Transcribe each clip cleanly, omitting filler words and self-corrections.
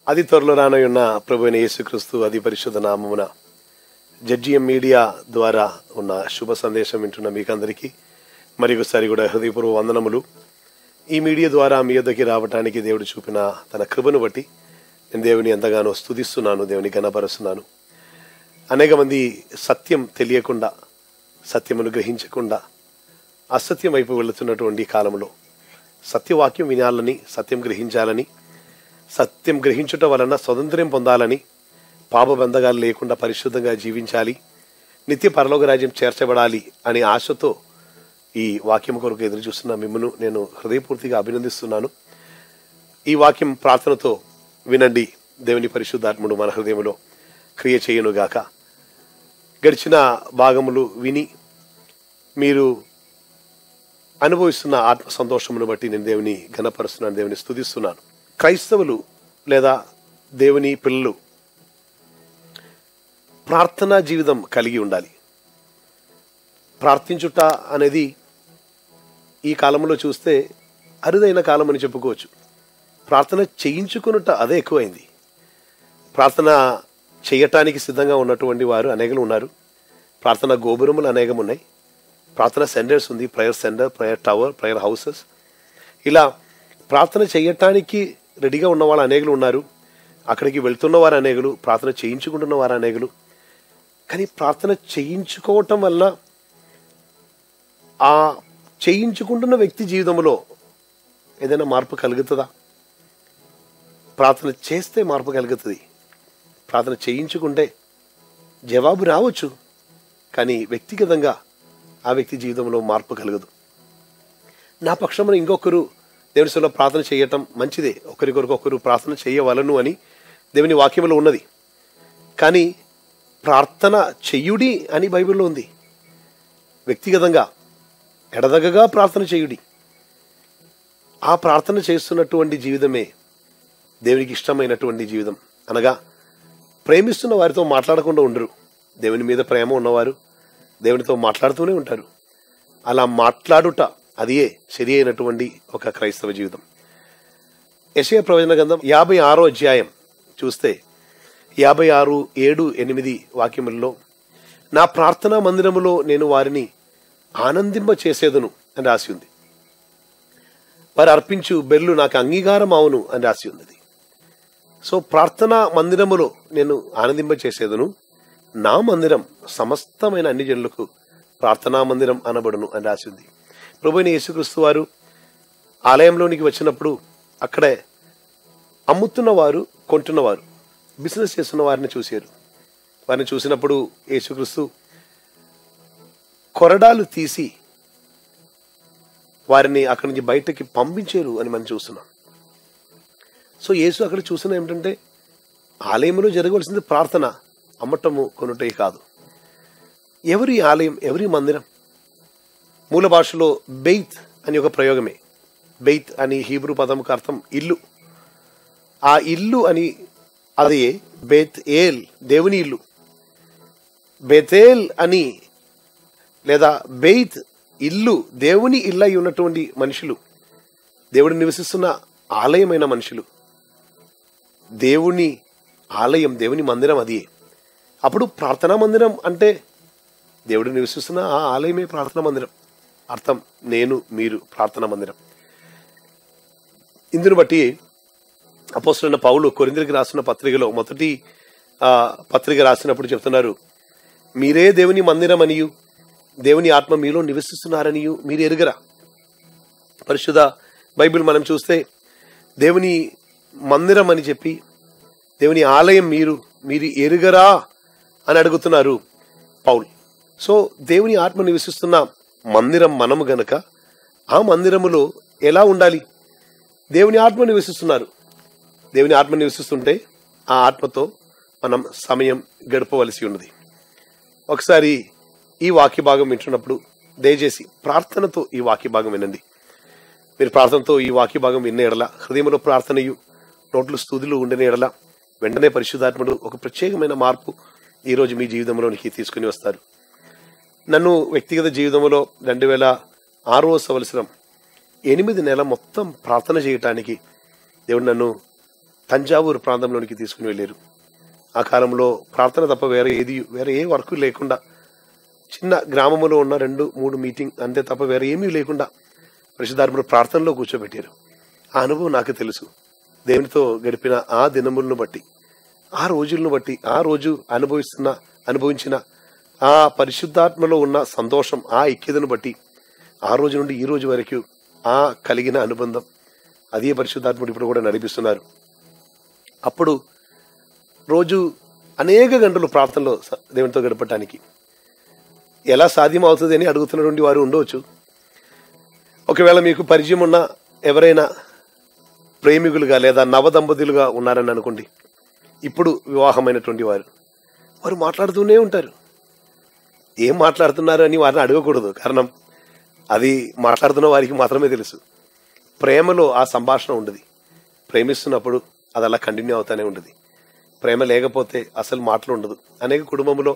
అతి త్వరలో రానయున్న ప్రభువైన యేసుక్రీస్తు అతి పరిశుద్ధ నామమున జడ్జిఎం మీడియా ద్వారా ఉన్న శుభ సందేశం వింటున్న మీకందరికీ మరొకసారి కూడా హృదయపూర్వ వందనములు. ఈ మీడియా ద్వారా మీ యొద్దకి రావటానికి దేవుడు చూపిన తన కృపను బట్టి నేను దేవుని ఎంతగానో స్తుతిస్తున్నాను, దేవుని ఘనపరుస్తున్నాను. అనేక మంది సత్యం తెలియకుండా, సత్యమును గ్రహించకుండా అసత్యం వైపు వెళుతున్నటువంటి కాలంలో సత్యవాక్యం వినాలని, సత్యం గ్రహించాలని, సత్యం గ్రహించుట వలన స్వతంత్రం పొందాలని, పాపబంధకాలు లేకుండా పరిశుద్ధంగా జీవించాలి, నిత్య పరలోక రాజ్యం చేర్చబడాలి అనే ఆశతో ఈ వాక్యం కొరకు ఎదురు చూస్తున్న మిమ్మల్ని నేను హృదయపూర్తిగా అభినందిస్తున్నాను. ఈ వాక్యం ప్రార్థనతో వినండి. దేవుని పరిశుద్ధాత్ముడు మన హృదయంలో క్రియ చేయనుగాక. గడిచిన భాగములు విని మీరు అనుభవిస్తున్న ఆత్మ సంతోషమును బట్టి నేను దేవుని ఘనపరుస్తున్నాను, దేవుని స్తుతిస్తున్నాను. క్రైస్తవులు లేదా దేవుని పిల్లలు ప్రార్థనా జీవితం కలిగి ఉండాలి. ప్రార్థించుట అనేది ఈ కాలంలో చూస్తే అరుదైన కాలం అని చెప్పుకోవచ్చు. ప్రార్థన చేయించుకున్నట అదే ఎక్కువైంది. ప్రార్థన చేయటానికి సిద్ధంగా ఉన్నటువంటి వారు అనేకలు ఉన్నారు. ప్రార్థన గోపురములు అనేకం ఉన్నాయి. ప్రార్థన సెంటర్స్ ఉంది, prayer centre, prayer tower, prayer houses. ఇలా ప్రార్థన చేయటానికి రెడీగా ఉన్న వాళ్ళు అనేకలు ఉన్నారు. అక్కడికి వెళ్తున్న వారు అనేకలు, ప్రార్థన చేయించుకుంటున్న వారు అనేకలు. కానీ ప్రార్థన చేయించుకోవటం వల్ల ఆ చేయించుకుంటున్న వ్యక్తి జీవితంలో ఏదైనా మార్పు కలుగుతుందా? ప్రార్థన చేస్తే మార్పు కలుగుతుంది. ప్రార్థన చేయించుకుంటే జవాబు రావచ్చు, కానీ వ్యక్తిగతంగా ఆ వ్యక్తి జీవితంలో మార్పు కలగదు. నా పక్షమున ఇంకొకరు దేవుని సన్నిధిలో ప్రార్థన చేయటం మంచిదే. ఒకరికొరకు ఒకరు ప్రార్థన చేయవలను అని దేవుని వాక్యంలో ఉన్నది. కానీ ప్రార్థన చెయ్యుడి అని బైబిల్లో ఉంది. వ్యక్తిగతంగా ఎడదగగా ప్రార్థన చేయుడి. ఆ ప్రార్థన చేస్తున్నటువంటి జీవితమే దేవునికి ఇష్టమైనటువంటి జీవితం. అనగా ప్రేమిస్తున్న వారితో మాట్లాడకుండా ఉండరు. దేవుని మీద ప్రేమ ఉన్నవారు దేవునితో మాట్లాడుతూనే ఉంటారు. అలా మాట్లాడుట అదే సరి అయినటువంటి ఒక క్రైస్తవ జీవితం. యెషయా ప్రవచన గ్రంథం 56వ అధ్యాయం చూస్తే 56, 7, 8 వాక్యములలో నా ప్రార్థనా మందిరములో నేను వారిని ఆనందింప చేసేదను అని రాసి ఉంది. వారు అర్పించు బెల్లు నాకు అంగీకారం అవును అని రాసి ఉన్నది. సో ప్రార్థనా మందిరములో నేను ఆనందింప చేసేదను, నా మందిరం సమస్తమైన అన్ని జనులకు ప్రార్థనా మందిరం అనబడును అని రాసి ఉంది. ప్రభువైన యేసుక్రీస్తు వారు ఆలయంలోనికి వచ్చినప్పుడు అక్కడే అమ్ముతున్నవారు, కొంటున్నవారు, బిజినెస్ చేస్తున్న వారిని చూశారు. వారిని చూసినప్పుడు యేసుక్రీస్తు కొరడాలు తీసి వారిని అక్కడి నుంచి బయటకి పంపించారు అని మనం చూస్తున్నాం. సో యేసు అక్కడ చూసిన ఏమిటంటే ఆలయంలో జరగవలసింది ప్రార్థన, అమ్మటము కొనుటే కాదు. ఎవరి ఆలయం, ఎవరి మందిరం? మూల భాషలో బెయిత్ అని ఒక ప్రయోగమే. బెయిత్ అని హీబ్రూ పదముకు అర్థం ఇల్లు. ఆ ఇల్లు అని అదే బెత్ ఏల్, దేవుని ఇల్లు. బెతేల్ అని లేదా బెయిత్ ఇల్లు, దేవుని ఇల్లు అయి ఉన్నటువంటి మనుషులు, దేవుడు నివసిస్తున్న ఆలయమైన మనుషులు, దేవుని ఆలయం, దేవుని మందిరం అది. అప్పుడు ప్రార్థనా మందిరం అంటే దేవుడు నివసిస్తున్న ఆ ఆలయమే ప్రార్థనా మందిరం. అర్థం నేను, మీరు ప్రార్థనా మందిరం. ఇందును బట్టి అపోస్తలుడైన పౌలు కొరింథీయులకు రాసిన పత్రికలో మొదటి పత్రిక రాసినప్పుడు చెప్తున్నారు, మీరే దేవుని మందిరం అనియు దేవుని ఆత్మ మీలో నివసిస్తున్నారనియు మీరు ఎరుగరా. పరిశుద్ధ బైబిల్ మనం చూస్తే దేవుని మందిరం అని చెప్పి దేవుని ఆలయం మీరు ఎరుగరా అని అడుగుతున్నారు పౌలు. సో దేవుని ఆత్మ నివసిస్తున్న మందిరం మనము గనక ఆ మందిరములో ఎలా ఉండాలి? దేవుని ఆత్మ నివసిస్తున్నారు. దేవుని ఆత్మ నివసిస్తుంటే ఆ ఆత్మతో మనం సమయం గడపవలసి ఉన్నది. ఒకసారి ఈ వాక్య భాగం వింటున్నప్పుడు దయచేసి ప్రార్థనతో ఈ వాక్య భాగం వినండి. మీరు ప్రార్థనతో ఈ వాక్య భాగం విన్న ఎడల, హృదయంలో ప్రార్థనయు నోట్లు స్తుతులు ఉండిన ఎడల, వెంటనే పరిశుద్ధాత్ముడు ఒక ప్రత్యేకమైన మార్పు ఈరోజు మీ జీవితంలోనికి తీసుకుని వస్తారు. నన్ను వ్యక్తిగత జీవితంలో 2006వ సంవత్సరం 8 నెలల మొత్తం ప్రార్థన చేయటానికి దేవుడు నన్ను తంజావూరు ప్రాంతంలోనికి తీసుకుని వెళ్ళారు. ఆ కాలంలో ప్రార్థన తప్ప వేరే ఏ వర్క్ లేకుండా, చిన్న గ్రామంలో ఉన్న 2-3 మీటింగ్ అంతే తప్ప వేరే ఏమీ లేకుండా పరిశుద్ధాత్మను ప్రార్థనలో కూర్చోబెట్టారు. ఆ అనుభవం నాకు తెలుసు. దేవునితో గడిపిన ఆ దినములను బట్టి, ఆ రోజులను బట్టి, ఆ రోజు అనుభవించిన ఆ పరిశుద్ధాత్మలో ఉన్న సంతోషం, ఆ ఐక్యతను బట్టి ఆ రోజు నుండి ఈ రోజు వరకు ఆ కలిగిన అనుబంధం, అదే పరిశుద్ధాత్ముడు ఇప్పుడు కూడా నడిపిస్తున్నారు. అప్పుడు రోజు అనేక గంటలు ప్రార్థనలో దేవునితో గడపటానికి ఎలా సాధ్యం అవుతుంది అని అడుగుతున్నటువంటి వారు ఉండవచ్చు. ఒకవేళ మీకు పరిచయం ఉన్న ఎవరైనా ప్రేమికులుగా లేదా నవదంపతులుగా ఉన్నారని అనుకోండి. ఇప్పుడు వివాహమైనటువంటి వారు మాట్లాడుతూనే ఉంటారు. ఏం మాట్లాడుతున్నారు అని వారిని అడగకూడదు. కారణం అది మాట్లాడుతున్న వారికి మాత్రమే తెలుసు. ప్రేమలో ఆ సంభాషణ ఉండదు. ప్రేమిస్తున్నప్పుడు అది అలా కంటిన్యూ అవుతానే ఉండదు. ప్రేమ లేకపోతే అసలు మాటలు ఉండదు. అనేక కుటుంబంలో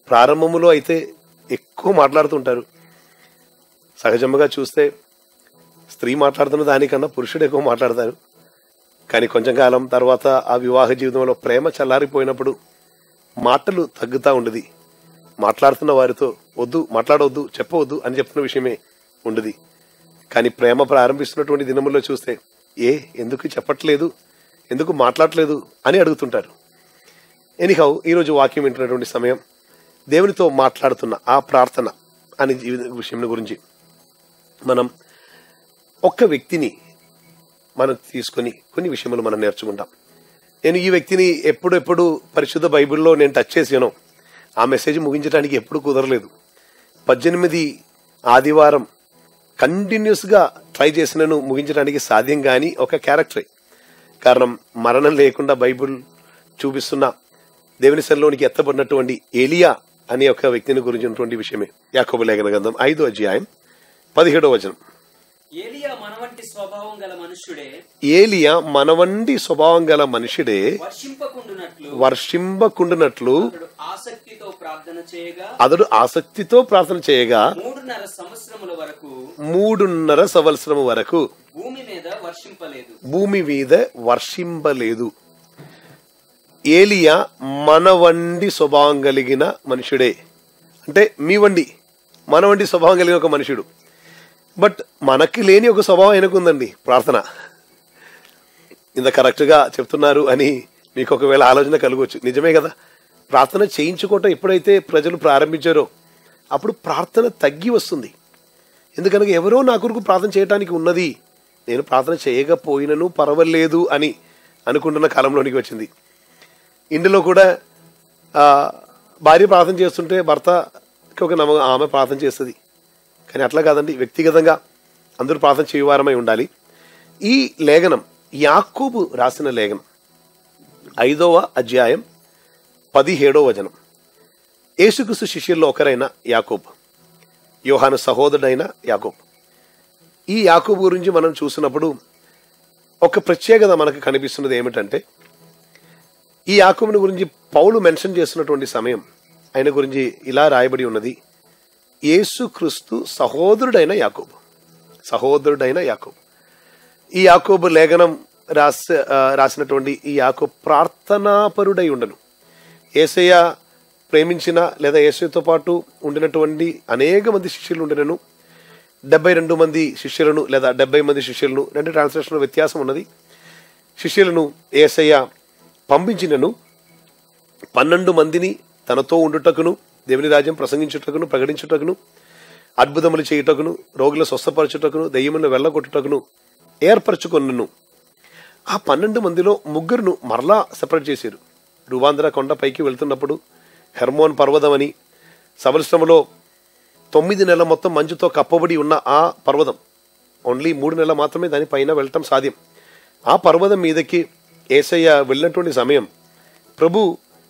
ప్రారంభంలో అయితే ఎక్కువ మాట్లాడుతుంటారు. సహజంగా చూస్తే స్త్రీ మాట్లాడుతున్న దానికన్నా పురుషుడు ఎక్కువ మాట్లాడతారు. కానీ కొంచెం కాలం తర్వాత ఆ వివాహ జీవితంలో ప్రేమ చల్లారిపోయినప్పుడు మాటలు తగ్గుతూ ఉండదు. మాట్లాడుతున్న వారితో మాట్లాడవద్దు, చెప్పవద్దు అని చెప్తున్న విషయమే ఉండదు. కానీ ప్రేమ ప్రారంభిస్తున్నటువంటి దినముల్లో చూస్తే ఎందుకు చెప్పట్లేదు, ఎందుకు మాట్లాడట్లేదు అని అడుగుతుంటారు. ఎనీహౌ, ఈరోజు వాక్యం వింటున్నటువంటి సమయం దేవునితో మాట్లాడుతున్న ఆ ప్రార్థన అనే విషయం గురించి మనం ఒక్క వ్యక్తిని మనం తీసుకొని కొన్ని విషయములు మనం నేర్చుకుంటాం. నేను ఈ వ్యక్తిని ఎప్పుడు పరిశుద్ధ బైబిల్లో నేను టచ్ చేసాను. ఆ మెసేజ్ ముగించడానికి ఎప్పుడు కుదరలేదు. 18 ఆదివారం కంటిన్యూస్గా ట్రై చేసినను ముగించడానికి సాధ్యం కాని ఒక క్యారెక్టరే. కారణం, మరణం లేకుండా బైబిల్ చూపిస్తున్న దేవుని సన్నిధిలోనికి ఎత్తబడినటువంటి ఏలియా అనే ఒక వ్యక్తిని గురించి ఉన్నటువంటి విషయమే. యాకోబు లేఖన గ్రంథం 5వ అధ్యాయం 17వ వచనం. ఏలియా మనవంటి స్వభావం గల మనుషుడే వర్షింపకుండునట్లు అతడు ఆసక్తితో ప్రార్థన చేయగా 3.5 సంవత్సరము వరకు భూమి మీద వర్షింపలేదు. ఏలియా మనవంటి స్వభావం కలిగిన మనుషుడే. అంటే మనవంటి స్వభావం కలిగిన ఒక మనుషుడు. బట్ మనకి లేని ఒక స్వభావం ఆయనకుందండి, ప్రార్థన. ఇంత కరెక్ట్గా చెప్తున్నారు అని మీకు ఒకవేళ ఆలోచన కలగవచ్చు. నిజమే కదా. ప్రార్థన చేయించుకోవటం ఎప్పుడైతే ప్రజలు ప్రారంభించారో అప్పుడు ప్రార్థన తగ్గి వస్తుంది. ఎందుకనగా ఎవరో నా కొరకు ప్రార్థన చేయడానికి ఉన్నది, నేను ప్రార్థన చేయకపోయినను పర్వాలేదు అని అనుకుంటున్న కాలంలోనికి వచ్చింది. ఇందులో కూడా భార్య ప్రార్థన చేస్తుంటే భర్తకి ఒక నమ్మకం, ఆమె ప్రార్థన చేస్తుంది. కానీ అట్లా కాదండి, వ్యక్తిగతంగా అందరూ ప్రార్థన చేయవారమై ఉండాలి. ఈ లేఖనం యాకోబు రాసిన లేఖనం 5వ అధ్యాయం 17వ వచనం. యేసుక్రీస్తు శిష్యుల్లో ఒకరైన యాకోబు, యోహాను సహోదరుడైన యాకోబు. ఈ యాకోబు గురించి మనం చూసినప్పుడు ఒక ప్రత్యేకత మనకు కనిపిస్తున్నది ఏమిటంటే, ఈ యాకోబుని గురించి పౌలు మెన్షన్ చేస్తున్నటువంటి సమయం ఆయన గురించి ఇలా రాయబడి ఉన్నది: యేసుక్రీస్తు సహోదరుడైన యాకోబు. ఈ యాకోబు లేఖనం రాసినటువంటి ఈ యాకోబు ప్రార్థనాపరుడై ఉండను. యేసయ్య ప్రేమించిన లేదా యేసయ్యతో పాటు ఉండినటువంటి అనేక మంది శిష్యులు ఉండినను, 72 మంది శిష్యులను లేదా 70 మంది శిష్యులను, 2 ట్రాన్స్లేషన్లో వ్యత్యాసం ఉన్నది. శిష్యులను యేసయ్య పంపించినను 12 మందిని తనతో ఉండుటకును, దేవుని రాజ్యం ప్రసంగించుటకును, ప్రకటించుటకును, అద్భుతములు చేయుటకును, రోగుల స్వస్థపరచుటకును, దెయ్యములను వెళ్ళగొట్టుటకును ఏర్పరచుకొనును. ఆ 12 మందిలో 3 మరలా సెపరేట్ చేశారు. రువాంధ్ర కొండ పైకి వెళ్తున్నప్పుడు హెర్మోన్ పర్వతం అని, సవలశ్రమలో 9 నెలల మొత్తం మంచుతో కప్పబడి ఉన్న ఆ పర్వతం, ఓన్లీ 3 నెలలు మాత్రమే దాని పైన వెళ్ళటం సాధ్యం. ఆ పర్వతం మీదకి యేసయ్య వెళ్ళినటువంటి సమయం ప్రభు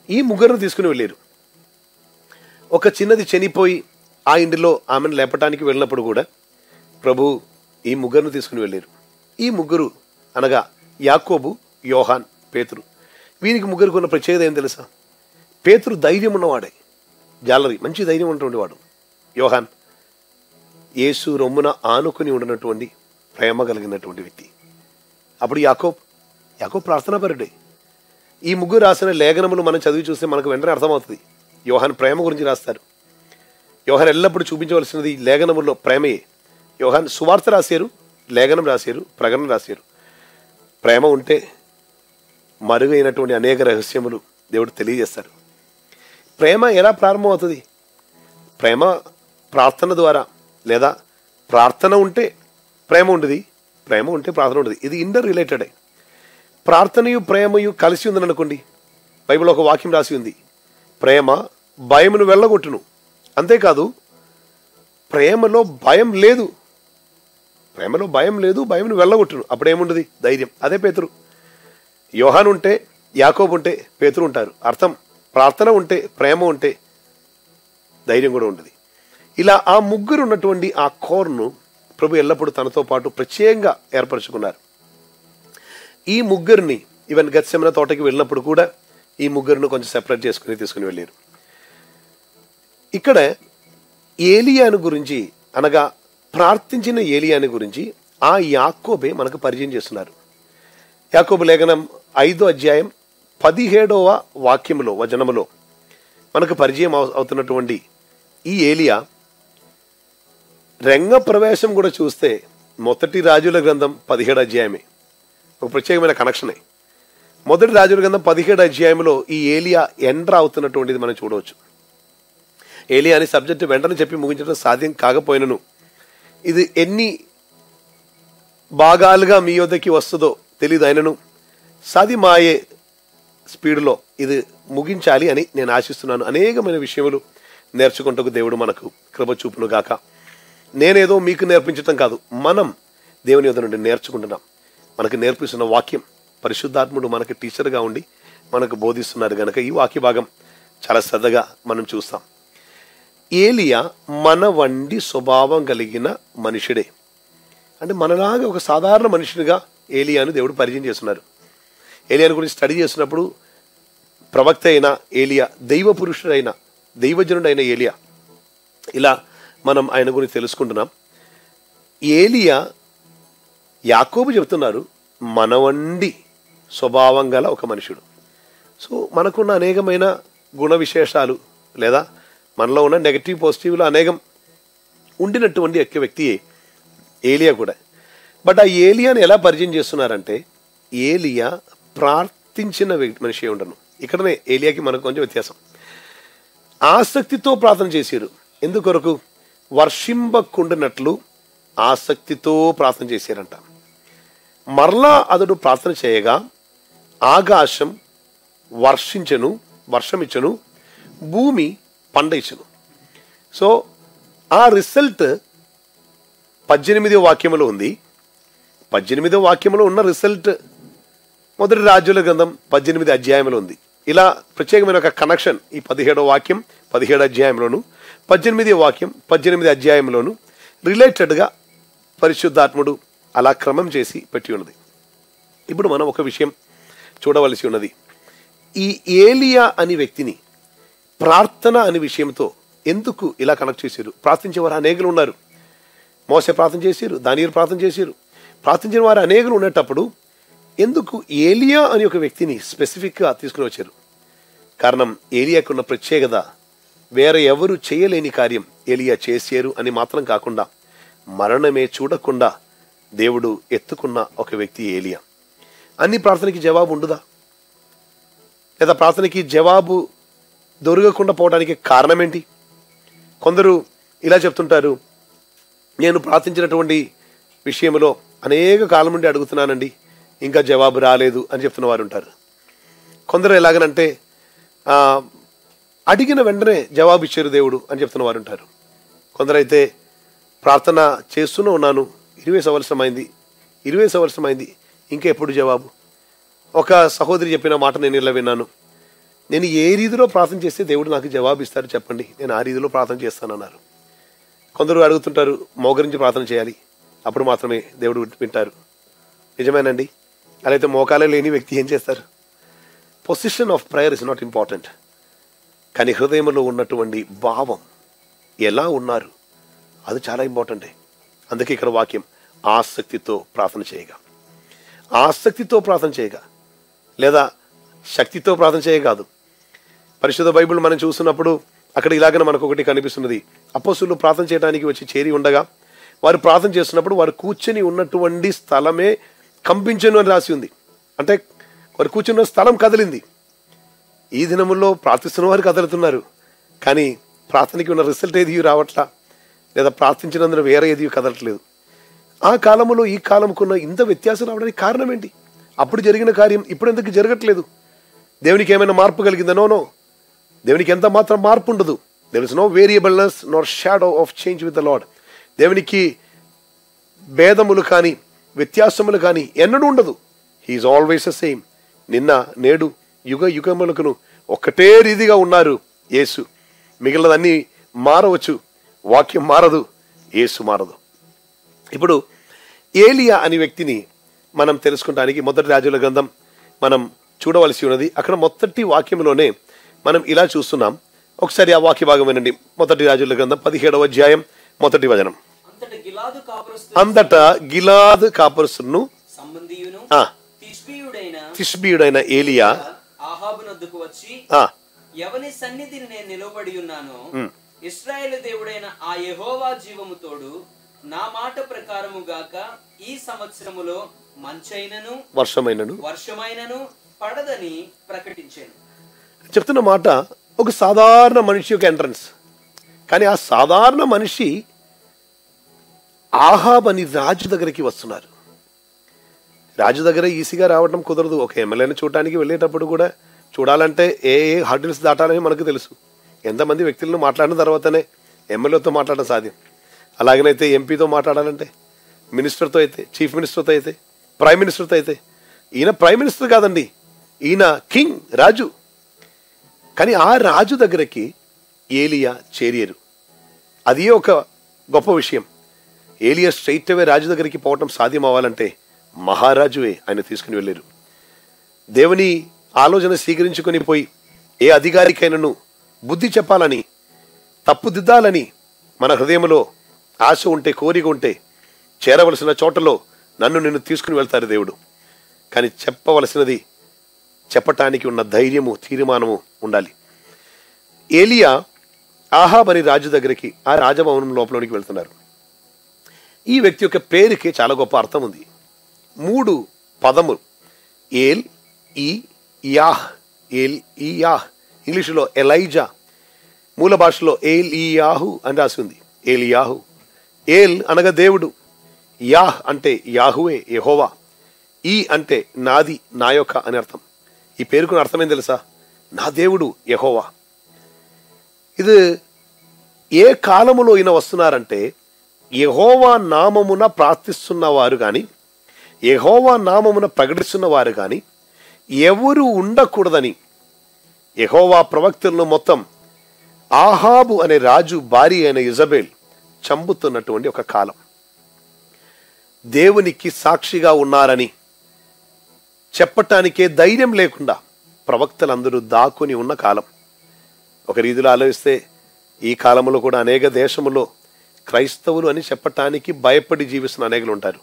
ఈ 3 తీసుకుని వెళ్ళారు. ఒక చిన్నది చనిపోయి ఆ ఇంటిలో ఆమెను లేపటానికి వెళ్ళినప్పుడు కూడా ప్రభు ఈ 3 తీసుకుని వెళ్ళారు. ఈ 3 అనగా యాకోబు, యోహాన్, పేతురు. వీరికి 3 ఉన్న ప్రత్యేకత ఏం తెలుసా? పేతురు ధైర్యం ఉన్నవాడే, మంచి ధైర్యం ఉన్నటువంటి వాడు. యోహాన్ యేసు రొమ్మున ఆనుకుని ఉన్నటువంటి ప్రేమ కలిగినటువంటి వ్యక్తి. అప్పుడు యాకోబ్ యాకోబు ప్రార్థనాపరుడే. ఈ ముగ్గురు రాసిన లేఖనములు మనం చదివి చూస్తే మనకు వెంటనే అర్థమవుతుంది. యోహాను ప్రేమ గురించి రాస్తారు. యోహాను ఎల్లప్పుడూ చూపించవలసినది లేఖనముల్లో ప్రేమయే. యోహాను సువార్త రాశారు, లేఖనం రాశారు, ప్రకటన రాశారు. ప్రేమ ఉంటే మరుగైనటువంటి అనేక రహస్యములు దేవుడు తెలియజేస్తారు. ప్రేమ ఎలా ప్రారంభమవుతుంది? ప్రేమ ప్రార్థన ద్వారా, లేదా ప్రార్థన ఉంటే ప్రేమ ఉండదు, ప్రేమ ఉంటే ప్రార్థన ఉండదు. ఇది ఇంటర్ రిలేటెడే. ప్రార్థనయు ప్రేమయు కలిసి ఉందని అనుకోండి. బైబిల్లో ఒక వాక్యం రాసి ఉంది, ప్రేమ భయమును వెళ్ళగొట్టును. అంతేకాదు, ప్రేమలో భయం లేదు, ప్రేమలో భయం లేదు, భయమును వెళ్ళగొట్టును. అప్పుడేముండదు? ధైర్యం. అదే పేతురు. యోహాను ఉంటే, యాకోబు ఉంటే పేతురు ఉంటారు. అర్థం, ప్రార్థన ఉంటే, ప్రేమ ఉంటే ధైర్యం కూడా ఉంటుంది. ఇలా ఆ ముగ్గురు ఉన్నటువంటి ఆ కోర్ను ప్రభు ఎల్లప్పుడూ తనతో పాటు ప్రత్యేకంగా ఏర్పరచుకున్నారు. ఈ ముగ్గురిని ఈవెన్ గెత్సెమనే తోటకి వెళ్ళినప్పుడు కూడా ఈ ముగ్గురిని కొంచెం సెపరేట్ తీసుకుని వెళ్ళారు. ఇక్కడ ఏలియాను గురించి, అనగా ప్రార్థించిన ఏలియాని గురించి ఆ యాకోబే మనకు పరిచయం చేస్తున్నారు. యాకోబు లేఖనం 5వ అధ్యాయం 17వ వాక్యములో, వచనములో మనకు పరిచయం అవుతున్నటువంటి ఈ ఏలియా రంగ ప్రవేశం కూడా చూస్తే మొదటి రాజుల గ్రంథం 17 అధ్యాయమే. ఒక ప్రత్యేకమైన కనెక్షనే. మొదటి రాజుల గ్రంథం 17 అధ్యాయంలో ఈ ఏలియా ఎంటర్ అవుతున్నటువంటిది మనం చూడవచ్చు. ఏలియా అని సబ్జెక్టు వెంటనే చెప్పి ముగించడం సాధ్యం కాకపోయినను, ఇది ఎన్ని భాగాలుగా మీ యొద్దకి వస్తుందో తెలియదు, అయినను సాధ్యమాయే స్పీడ్లో ఇది ముగించాలి అని నేను ఆశిస్తున్నాను. అనేకమైన విషయములు నేర్చుకుంటూ దేవుడు మనకు కృప చూపును గాక. నేనేదో మీకు నేర్పించటం కాదు, మనం దేవుని యొద్ద నుండి నేర్చుకుంటున్నాం. మనకు నేర్పిస్తున్న వాక్యం పరిశుద్ధాత్ముడు మనకి టీచర్గా ఉండి మనకు బోధిస్తున్నారు కనుక ఈ వాక్య భాగం చాలా శ్రద్ధగా మనం చూస్తాం. ఏలియా మన వంటి స్వభావం కలిగిన మనుషుడే. అంటే మనలాగా ఒక సాధారణ మనుషునిగా ఏలియాను దేవుడు పరిచయం చేస్తున్నారు. ఏలియాను గురించి స్టడీ చేస్తున్నప్పుడు ప్రవక్త అయిన ఏలియా, దైవ పురుషుడైన, దైవజనుడైన ఏలియా, ఇలా మనం ఆయన గురించి తెలుసుకుంటున్నాం. ఏలియా, యాకోబు చెబుతున్నారు మన వంటి స్వభావం గల ఒక మనుషుడు. సో మనకున్న అనేకమైన గుణ విశేషాలు, లేదా మనలో ఉన్న నెగటివ్ పాజిటివ్లు అనేకం ఉండినటువంటి యొక్క వ్యక్తియే ఏలియా కూడా. బట్ ఆ ఏలియాని ఎలా పరిచయం చేస్తున్నారంటే, ఏలియా ప్రార్థించిన మనిషి ఉండను. ఇక్కడనే ఏలియాకి మనకు కొంచెం వ్యత్యాసం. ఆసక్తితో ప్రార్థన చేశారు. ఎందుకొరకు? వర్షింపకుండినట్లు ఆసక్తితో ప్రార్థన చేశారంట. మరలా అతడు ప్రార్థన చేయగా ఆకాశం వర్షించను, వర్షమిచ్చను, భూమి పంట ఇచ్చను. సో ఆ రిజల్ట్ 18వ వాక్యములో ఉంది. 18వ వాక్యములో ఉన్న రిజల్ట్ మొదటి రాజుల గ్రంథం 18 అధ్యాయంలో ఉంది. ఇలా ప్రత్యేకమైన ఒక కనెక్షన్ ఈ 17వ వాక్యం 17 అధ్యాయంలోను, 18వ వాక్యం 18 అధ్యాయంలోను రిలేటెడ్గా పరిశుద్ధాత్ముడు అలా క్రమం చేసి పెట్టి ఉన్నది. ఇప్పుడు మనం ఒక విషయం చూడవలసి ఉన్నది. ఈ ఏలియా అనే వ్యక్తిని ప్రార్థన అనే విషయంతో ఎందుకు ఇలా కనెక్ట్ చేశారు? ప్రార్థించే వారు అనేకులు ఉన్నారు. మోసే ప్రార్థన చేశారు, దానియేలు ప్రార్థన చేశారు. ప్రార్థించిన వారు అనేకులు ఉండేటప్పుడు ఎందుకు ఏలియా అని ఒక వ్యక్తిని స్పెసిఫిక్గా తీసుకుని వచ్చారు? కారణం, ఏలియాకున్న ప్రత్యేకత వేరే ఎవరు చేయలేని కార్యం ఏలియా చేశారు అని మాత్రం కాకుండా, మరణమే చూడకుండా దేవుడు ఎత్తుకున్న ఒక వ్యక్తి ఏలియా. అన్ని ప్రార్థనకి జవాబు ఉండదా? లేదా ప్రార్థనకి జవాబు దొరకకుండా పోవడానికి కారణం ఏంటి? కొందరు ఇలా చెప్తుంటారు, నేను ప్రార్థించినటువంటి విషయంలో అనేక కాలం నుండి అడుగుతున్నానండి, ఇంకా జవాబు రాలేదు అని చెప్తున్న వారు ఉంటారు. కొందరు ఎలాగనంటే అడిగిన వెంటనే జవాబు ఇచ్చారు దేవుడు అని చెప్తున్న వారు ఉంటారు. కొందరైతే ప్రార్థన చేస్తూనే ఉన్నాను, 20 సంవత్సరమైంది, ఇంకా ఎప్పుడు జవాబు? ఒక సహోదరి చెప్పిన మాట నేను ఇలా విన్నాను, నేను ఏ రీతిలో ప్రార్థన చేస్తే దేవుడు నాకు జవాబు ఇస్తారు చెప్పండి, నేను ఆ రీతిలో ప్రార్థన చేస్తానన్నారు. కొందరు అడుగుతుంటారు, మోకరించి ప్రార్థన చేయాలి, అప్పుడు మాత్రమే దేవుడు వింటారు. నిజమేనండి. అలా అయితే మోకాలే లేని వ్యక్తి ఏం చేస్తారు? Position of prayer is not important, కానీ హృదయంలో ఉన్నటువంటి భావం ఎలా ఉన్నారు అది చాలా ఇంపార్టెంటే. అందుకే ఇక్కడ వాక్యం ఆసక్తితో ప్రార్థన చేయగా. ఆసక్తితో ప్రార్థన చేయగా, లేదా శక్తితో ప్రార్థన చేయ కాదు. పరిశుద్ధ బైబిల్ మనం చూస్తున్నప్పుడు అక్కడ ఇలాగనే మనకు ఒకటి కనిపిస్తున్నది. అపోస్తులు ప్రార్థన చేయడానికి వచ్చి చేరి ఉండగా వారు ప్రార్థన చేస్తున్నప్పుడు వారు కూర్చొని ఉన్నటువంటి స్థలమే కంపించను అని రాసి ఉంది. అంటే వారు కూర్చున్న స్థలం కదిలింది. ఈ దినముల్లో ప్రార్థిస్తున్న వారు కదులుతున్నారు, కానీ ప్రార్థనకి ఉన్న రిజల్ట్ ఏది రావట్లా, లేదా ప్రార్థించినందున వేరే ఏది కదలట్లేదు. ఆ కాలంలో ఈ కాలంకున్న ఇంత వ్యత్యాసం రావడానికి కారణం ఏంటి? అప్పుడు జరిగిన కార్యం ఇప్పుడు ఎందుకు జరగట్లేదు? దేవునికి ఏమైనా మార్పు కలిగిందా? నో. దేవునికి ఎంత మాత్రం మార్పు ఉండదు. There is no variableness nor shadow of change with the Lord. దేవునికి భేదములు కానీ వ్యత్యాసములు కానీ ఎన్నడూ ఉండదు. He is always the same. నిన్న నేడు యుగ యుగములకును ఒక్కటే రీతిగా ఉన్నారు యేసు. మిగిలినదన్నీ మారవచ్చు, వాక్యం మారదు, యేసు మారదు. ఇప్పుడు ఏలియా అనే వ్యక్తిని మనం తెలుసుకోవడానికి మొదటి రాజుల గ్రంథం మనం చూడవలసి ఉన్నది. అక్కడ మొదటి వాక్యంలోనే మనం ఇలా చూస్తున్నాం. ఒకసారి ఆ వాక్య భాగం వినండి. మొదటి రాజుల గ్రంథం 17వ అధ్యాయం 1వ వచనం. అంతటా గిలాదు కాపురస్తును తిష్బీయుడైన ఏలియా ఆహాబునొద్దకు వచ్చి, ఎవని సన్నిధిని నేను నిలబడి ఉన్నానో ఇశ్రాయేలు దేవుడైన ఆ యెహోవా జీవము తోడు నా మాట ప్రకారము గాక ఈ సంవత్సరములో మంచైనను వర్షమైనను పడదని ప్రకటించాను. చెప్తున్న మాట ఒక సాధారణ మనిషి యొక్క ఎంట్రన్స్. కానీ ఆ సాధారణ మనిషి ఆహాబ్ అని రాజు దగ్గరికి వస్తున్నారు. రాజు దగ్గర ఈజీగా రావడం కుదరదు. ఒక ఎమ్మెల్యేని చూడటానికి వెళ్ళేటప్పుడు కూడా చూడాలంటే ఏ హర్డిల్స్ దాటాలని మనకు తెలుసు. ఎంతమంది వ్యక్తులను మాట్లాడిన తర్వాతనే ఎమ్మెల్యేతో మాట్లాడడం సాధ్యం. అలాగనైతే ఎంపీతో మాట్లాడాలంటే, మినిస్టర్తో అయితే, చీఫ్ మినిస్టర్తో అయితే, ప్రైమ్ మినిస్టర్తో అయితే. ఈయన ప్రైమ్ మినిస్టర్ కాదండి, ఈయన కింగ్, రాజు. కానీ ఆ రాజు దగ్గరికి ఏలియా చేరియరు. అది ఒక గొప్ప విషయం. ఏలియా స్ట్రైట్ అవే రాజు దగ్గరికి పోవటం సాధ్యం అవ్వాలంటే మహారాజువే ఆయన తీసుకుని వెళ్ళారు. దేవుని ఆలోచన స్వీకరించుకొని పోయి ఏ అధికారికైనాను బుద్ధి చెప్పాలని, తప్పుదిద్దాలని మన హృదయంలో ఆశ ఉంటే, కోరిక ఉంటే, చేరవలసిన చోటలో నిన్ను తీసుకుని వెళ్తారు దేవుడు. కానీ చెప్పవలసినది చెప్పటానికి ఉన్న ధైర్యము, తీర్మానము ఉండాలి. ఏలియా ఆహాబ్ అని రాజు దగ్గరికి, ఆ రాజభవనం లోపలికి వెళ్తున్నారు. ఈ వ్యక్తి యొక్క పేరుకి చాలా గొప్ప అర్థం ఉంది. 3 పదములు, ఏల్ ఈ యాహ్. ఏల్ ఈ యాహ్ ఇంగ్లీషులో ఎలైజా, మూల భాషలో ఏల్ ఈ యాహు అని రాసి ఉంది. ఏలియాహు. ఏల్ అనగా దేవుడు, యాహ్ అంటే యాహువే, యెహోవా. ఈ అంటే నాది, నా యొక్క అని అర్థం. ఈ పేరుకున్న అర్థమేం తెలుసా? నా దేవుడు యెహోవా. ఇది ఏ కాలములో ఈయన వస్తున్నారంటే, యెహోవా నామమున ప్రార్థిస్తున్న వారు కానీ, యెహోవా నామమున ప్రకటిస్తున్న వారు కానీ ఎవరు ఉండకూడదని యెహోవా ప్రవక్తలను మొత్తం ఆహాబు అనే రాజు భార్య అయిన ఇజబెల్ చంపుతున్నటువంటి ఒక కాలం. దేవునికి సాక్షిగా ఉన్నారని చెప్పటానికే ధైర్యం లేకుండా ప్రవక్తలందరూ దాక్కుని ఉన్న కాలం. ఒక రీతిలో ఆలోచిస్తే ఈ కాలంలో కూడా అనేక దేశములో క్రైస్తవులు అని చెప్పటానికి భయపడి జీవిస్తున్న అనేకలు ఉంటారు.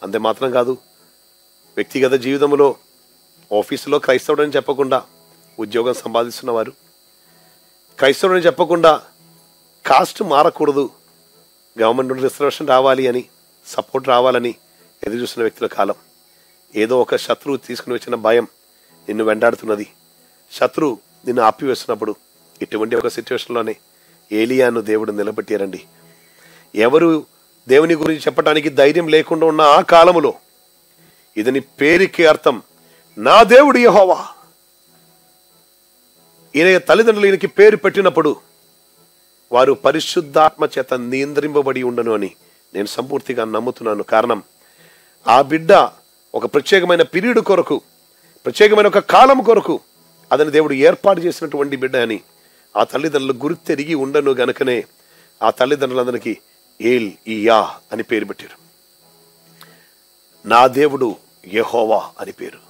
అంతే మాత్రం కాదు, వ్యక్తిగత జీవితంలో ఆఫీసులో క్రైస్తవుడు అని చెప్పకుండా ఉద్యోగం సంపాదిస్తున్నవారు, క్రైస్తవుడు అని చెప్పకుండా కాస్ట్ మారకూడదు, గవర్నమెంట్ నుండి రిజర్వేషన్ రావాలి అని, సపోర్ట్ రావాలని ఎదురు చూస్తున్న వ్యక్తుల కాలం. ఏదో ఒక శత్రువు తీసుకుని వచ్చిన భయం నిన్ను వెంటాడుతున్నది. శత్రువు నిన్ను ఆపివేస్తున్నప్పుడు ఇటువంటి ఒక సిచ్యువేషన్లోనే ఏలియాను దేవుడు నిలబెట్టారండి. ఎవరు దేవుని గురించి చెప్పడానికి ధైర్యం లేకుండా ఉన్న ఆ కాలములో ఇదని పేరుకి అర్థం నా దేవుడు యెహోవా. ఈయన తల్లిదండ్రులు ఈయనకి పేరు పెట్టినప్పుడు వారు పరిశుద్ధాత్మ చేత నియంత్రింపబడి ఉండను అని నేను సంపూర్తిగా నమ్ముతున్నాను. కారణం, ఆ బిడ్డ ఒక ప్రత్యేకమైన పీరియడ్ కొరకు, ప్రత్యేకమైన ఒక కాలం కొరకు అదని దేవుడు ఏర్పాటు చేసినటువంటి బిడ్డ అని ఆ తల్లిదండ్రులు గుర్తెరిగి ఉండను గనుకనే ఆ తల్లిదండ్రులందరికీ ఏల్ ఇయా అని పేరు పెట్టారు. నా దేవుడు యెహోవా అని పేరు.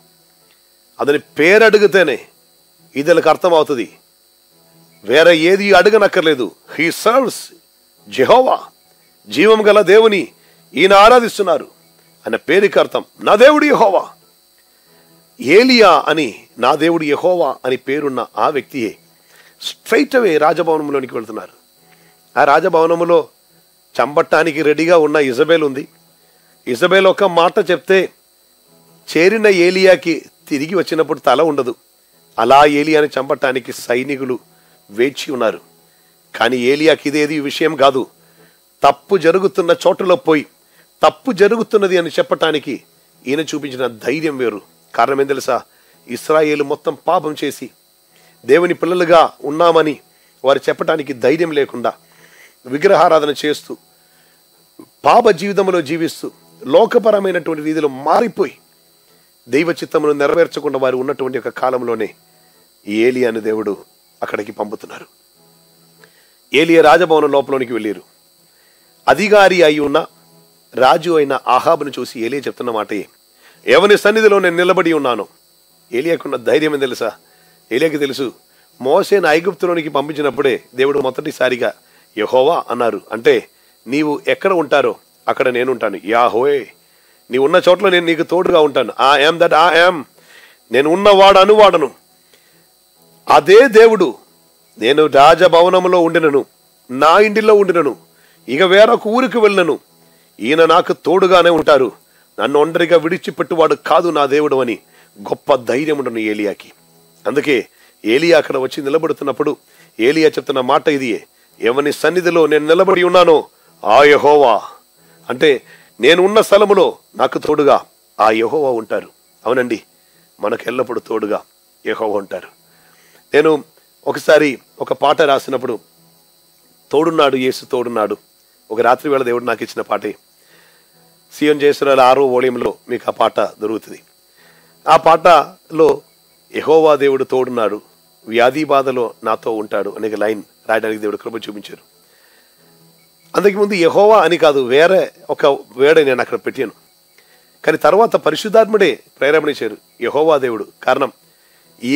అతని పేరు అడిగితేనే ఇదలకు అర్థం అవుతుంది. వేరే ఏది అడగనక్కర్లేదు. హీ సర్వ్స్ జెహోవా, జీవం గల దేవుని ఈయన ఆరాధిస్తున్నారు అన్న పేరుకి అర్థం నా దేవుడు యెహోవా. ఏలియా అని నా దేవుడు యెహోవా అని పేరున్న ఆ వ్యక్తియే స్ట్రైట్ అవే రాజభవనంలోనికి వెళ్తున్నారు. ఆ రాజభవనంలో చంపటానికి రెడీగా ఉన్న ఇజబెల్ ఉంది. ఇజబెల్ ఒక మాట చెప్తే చేరిన ఏలియాకి తిరిగి వచ్చినప్పుడు తల ఉండదు. అలా ఏలియాని చంపటానికి సైనికులు వేచి ఉన్నారు. కానీ ఏలియాకి ఇదేది విషయం కాదు. తప్పు జరుగుతున్న చోటులో పోయి తప్పు జరుగుతున్నది అని చెప్పటానికి ఈయన చూపించిన ధైర్యం వేరు. కారణం ఏం తెలుసా? ఇశ్రాయేలు మొత్తం పాపం చేసి దేవుని పిల్లలుగా ఉన్నామని వారు చెప్పటానికి ధైర్యం లేకుండా విగ్రహారాధన చేస్తూ పాప జీవితంలో జీవిస్తూ లోకపరమైనటువంటి రీతిలో మారిపోయి దైవ చిత్తమును నెరవేర్చకుండా వారు ఉన్నటువంటి ఒక కాలంలోనే ఈ ఏలియా అనే దేవుడు అక్కడికి పంపుతున్నారు. ఏలియా రాజభవనం లోపలికి వెళ్ళారు. అధికారి అయి ఉన్న రాజు అయిన ఆహాబును చూసి ఏలియా చెప్తున్న మాటే, ఎవని సన్నిధిలో నేను నిలబడి ఉన్నాను. ఏలియాకున్న ధైర్యం ఏం తెలుసా? ఏలియాకి తెలుసు, మోసేను ఐగుప్తులోనికి పంపించినప్పుడే దేవుడు మొదటిసారిగా యెహోవా అన్నారు. అంటే నీవు ఎక్కడ ఉంటారో అక్కడ నేను ఉంటాను. యాహోవే, నీ ఉన్న చోట్ల నేను నీకు తోడుగా ఉంటాను. I am that I am. నేను ఉన్నవాడు అనువాడను. అదే దేవుడు నేను రాజభవనంలో ఉండినను, నా ఇంటిలో ఉండినను, ఇక వేరొక ఊరికి వెళ్ళినను, ఈయన నాకు తోడుగానే ఉంటారు. నన్ను ఒంటరిగా విడిచిపెట్టువాడు కాదు నా దేవుడు అని గొప్ప ధైర్యం ఉండను ఏలియాకి. అందుకే ఏలియా అక్కడ వచ్చి నిలబడుతున్నప్పుడు ఏలియా చెప్తున్న మాట ఇదియే, ఎవని సన్నిధిలో నేను నిలబడి ఉన్నానో ఆ యెహోవా, అంటే నేను ఉన్న స్థలములో నాకు తోడుగా ఆ యెహోవా ఉంటారు. అవునండి, మనకు ఎల్లప్పుడూ తోడుగా యెహోవా ఉంటారు. నేను ఒకసారి ఒక పాట రాసినప్పుడు తోడున్నాడు యేసు తోడున్నాడు, ఒక రాత్రి వేళ దేవుడు నాకు ఇచ్చిన పాటే. సియోన్ జయసురాల 6వ వోల్యూమ్లో మీకు ఆ పాట దొరుకుతుంది. ఆ పాటలో యెహోవా దేవుడు తోడున్నాడు, వ్యాధి బాధలో నాతో ఉంటాడు అనే లైన్ రాయడానికి దేవుడు కృప చూపించారు. అంతకుముందు యెహోవా అని కాదు, వేరే ఒక వేడ నేను అక్కడ పెట్టాను. కానీ తర్వాత పరిశుద్ధాత్ముడే ప్రేరేపణ ఇచ్చారు, యెహోవా దేవుడు. కారణం,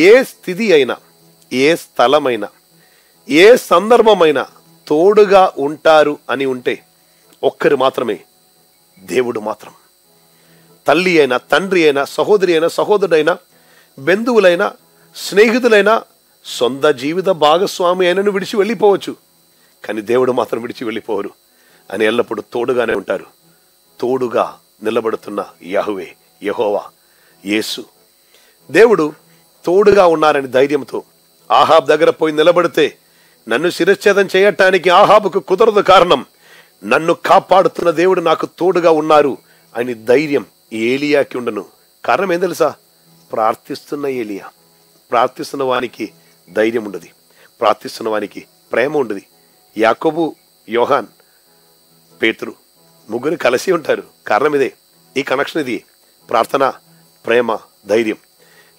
ఏ స్థితి అయినా, ఏ స్థలమైనా, ఏ సందర్భమైనా తోడుగా ఉంటారు అని ఉంటే ఒక్కరు మాత్రమే, దేవుడు మాత్రం. తల్లి అయినా, తండ్రి అయినా, సహోదరి అయినా, సహోదరుడైనా, బంధువులైనా, స్నేహితులైనా, సొంత జీవిత భాగస్వామి అయినను విడిచి వెళ్ళిపోవచ్చు, కానీ దేవుడు మాత్రం విడిచి వెళ్ళిపోరు అని ఎల్లప్పుడూ తోడుగానే ఉంటారు. తోడుగా నిలబడుతున్న యెహోవే, యెహోవా, యేసు. దేవుడు తోడుగా ఉన్నారని ధైర్యంతో ఆహాబ్ దగ్గర పోయి నిలబడితే నన్ను శిరచ్ఛేదం చేయటానికి ఆహాబుకు కుదరదు. కారణం, నన్ను కాపాడుతున్న దేవుడు నాకు తోడుగా ఉన్నారు అని ధైర్యం ఏలియాకి ఉండను. కారణం ఏం తెలుసా? ప్రార్థిస్తున్న ఏలియా. ప్రార్థిస్తున్న వానికి ధైర్యం ఉండదు, ప్రార్థిస్తున్న వానికి ప్రేమ ఉండదు. యాకోబు, యోహాన్, పేతురు ముగ్గురు కలిసి ఉంటారు. కారణం ఇదే, ఈ కనెక్షన్ ఇది. ప్రార్థన, ప్రేమ, ధైర్యం.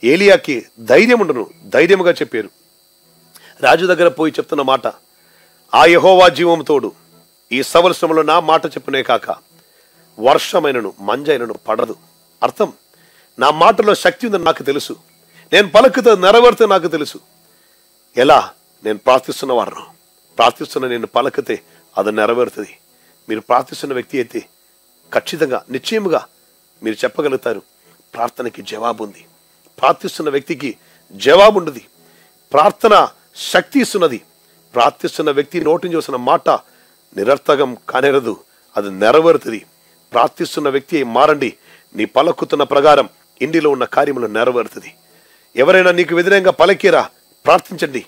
ఏలియాకి ధైర్యం ఉండను, ధైర్యముగా చెప్పారు. రాజు దగ్గర పోయి చెప్తున్న మాట, ఆ యెహోవా జీవము తోడు, ఈ సంవత్సరంలో నా మాట చెప్పునే కాక వర్షమైనను మంజైనను పడదు. అర్థం, నా మాటలో శక్తి ఉందని నాకు తెలుసు, నేను పలుకుతో నెరవేరుతో నాకు తెలుసు. ఎలా? నేను ప్రార్థిస్తున్న వాడను. ప్రార్థిస్తున్న నేను పలకితే అది నెరవేరుతుంది. మీరు ప్రార్థిస్తున్న వ్యక్తి అయితే ఖచ్చితంగా, నిశ్చయముగా మీరు చెప్పగలుగుతారు, ప్రార్థనకి జవాబు ఉంది. ప్రార్థిస్తున్న వ్యక్తికి జవాబు ఉండదు. ప్రార్థన శక్తి ఇస్తున్నది. ప్రార్థిస్తున్న వ్యక్తి నోటిని చూసిన మాట నిరర్థకం కానేరదు, అది నెరవేరుతుంది. ప్రార్థిస్తున్న వ్యక్తి మారండి, నీ పలుకుతున్న ప్రకారం ఇండిలో ఉన్న కార్యములు నెరవేరుతుంది. ఎవరైనా నీకు వ్యతిరేకంగా పలికిరా, ప్రార్థించండి.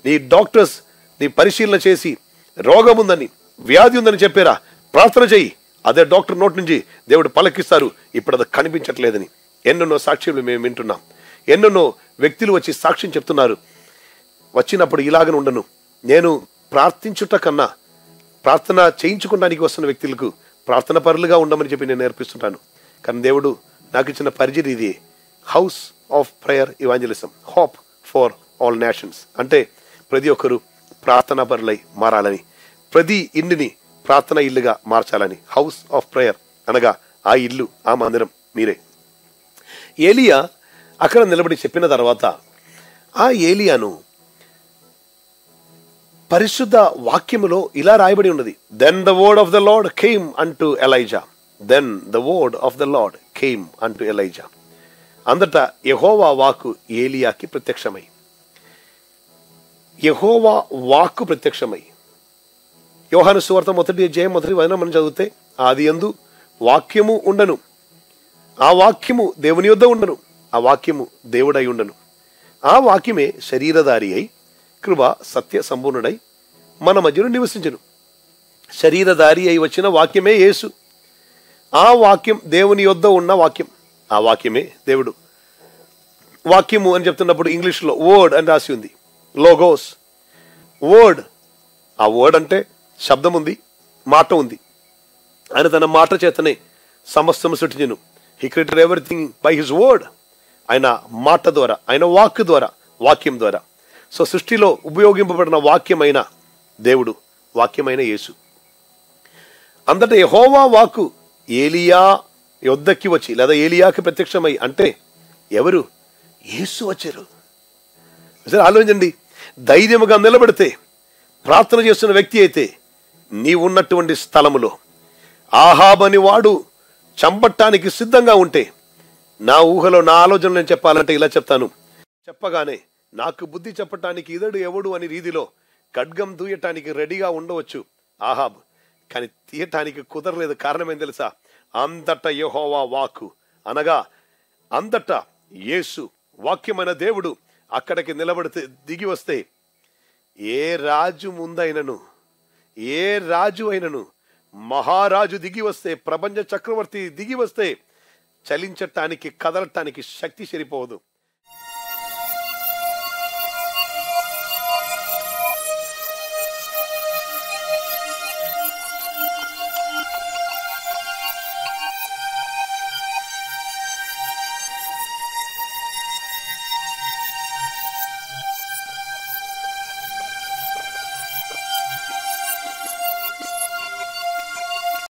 నీ డాక్టర్స్ నీ పరిశీలన చేసి రోగం ఉందని, వ్యాధి ఉందని చెప్పారా, ప్రార్థన చెయ్యి. అదే డాక్టర్ నోటి నుంచి దేవుడు పలికిస్తారు, ఇప్పుడు అది కనిపించట్లేదని. ఎన్నెన్నో సాక్ష్యాలు మేము వింటున్నాం. ఎన్నెన్నో వ్యక్తులు వచ్చి సాక్ష్యం చెప్తున్నారు. వచ్చినప్పుడు ఇలాగనే ఉండను, నేను ప్రార్థించుట కన్నా ప్రార్థన చేయించుకోవడానికి వస్తున్న వ్యక్తులకు ప్రార్థన పరులుగా ఉండమని చెప్పి నేను నేర్పిస్తుంటాను. కానీ దేవుడు నాకు ఇచ్చిన పరిచయం ఇది, house of prayer evangelism, hope for all nations. అంటే ప్రతి ఒక్కరు ప్రార్థనా పరులై మారాలని, ప్రతి ఇంటిని ప్రార్థన ఇల్లుగా మార్చాలని. హౌస్ ఆఫ్ ప్రేయర్ అనగా ఆ ఇల్లు, ఆ మందిరం మీరే. ఏలియా అక్కడ నిలబడి చెప్పిన తర్వాత ఆ ఏలియాను పరిశుద్ధ వాక్యములో ఇలా రాయబడి ఉన్నది, then the word of the Lord came unto Elijah. Then the word of the Lord came unto Elijah. అంతటా యెహోవా వాక్కు ఏలియాకి ప్రత్యక్షమై. యెహోవా వాక్కు ప్రత్యక్షమై. యోహాను సువార్త 1వ అధ్యాయం 1వ వచనం మనం చదివితే, ఆది యందు వాక్యము ఉండను, ఆ వాక్యము దేవుని యొద్ద ఉండను, ఆ వాక్యము దేవుడై ఉండను, ఆ వాక్యమే శరీరధారి అయి కృప సత్య సంపూర్ణుడై మన మధ్యలో నివసించును. శరీరధారి అయి వచ్చిన వాక్యమే యేసు. ఆ వాక్యం దేవుని యొద్ద ఉన్న వాక్యం, ఆ వాక్యమే దేవుడు. వాక్యము అని చెప్తున్నప్పుడు ఇంగ్లీష్లో వర్డ్ అని రాసి ఉంది, లోగోస్. వర్డ్, ఆ వర్డ్ అంటే శబ్దం ఉంది, మాట ఉంది. ఆయన తన మాట చేతనే సమస్తము సృష్టించును. He created everything by his word. ఆయన మాట ద్వారా, ఆయన వాక్ ద్వారా, వాక్యం ద్వారా. సో సృష్టిలో ఉపయోగింపబడిన వాక్యమైన దేవుడు, వాక్యమైన యేసు. అంతటా యెహోవా వాక్కు ఏలియా యొద్దకి వచ్చి, లేదా ఏలియాకి ప్రత్యక్షమై, అంటే ఎవరు? యేసు వచ్చారు. ఆలోచించండి, ధైర్యముగా నిలబడితే, ప్రార్థన చేస్తున్న వ్యక్తి అయితే, నీవున్నటువంటి స్థలములో ఆహాబని వాడు చంపటానికి సిద్ధంగా ఉంటే, నా ఊహలో, నా ఆలోచనలు నేను చెప్పాలంటే ఇలా చెప్తాను. చెప్పగానే నాకు బుద్ధి చెప్పటానికి ఇతడు ఎవడు అని రీతిలో ఖడ్గం దూయటానికి రెడీగా ఉండవచ్చు ఆహాబ్, కానీ తీయటానికి కుదరలేదు. కారణం ఏం తెలుసా? అంతటా యెహోవా వాక్కు, అనగా అంతటా యేసు వాక్యమైన దేవుడు అక్కడికి నిలబడితే, దిగి వస్తే, ఏ రాజు ముందైనను, ఏ రాజు అయినను, మహారాజు దిగి వస్తే, ప్రపంచ చక్రవర్తి దిగి వస్తే, చలించటానికి, కదలటానికి శక్తి సరిపోదు.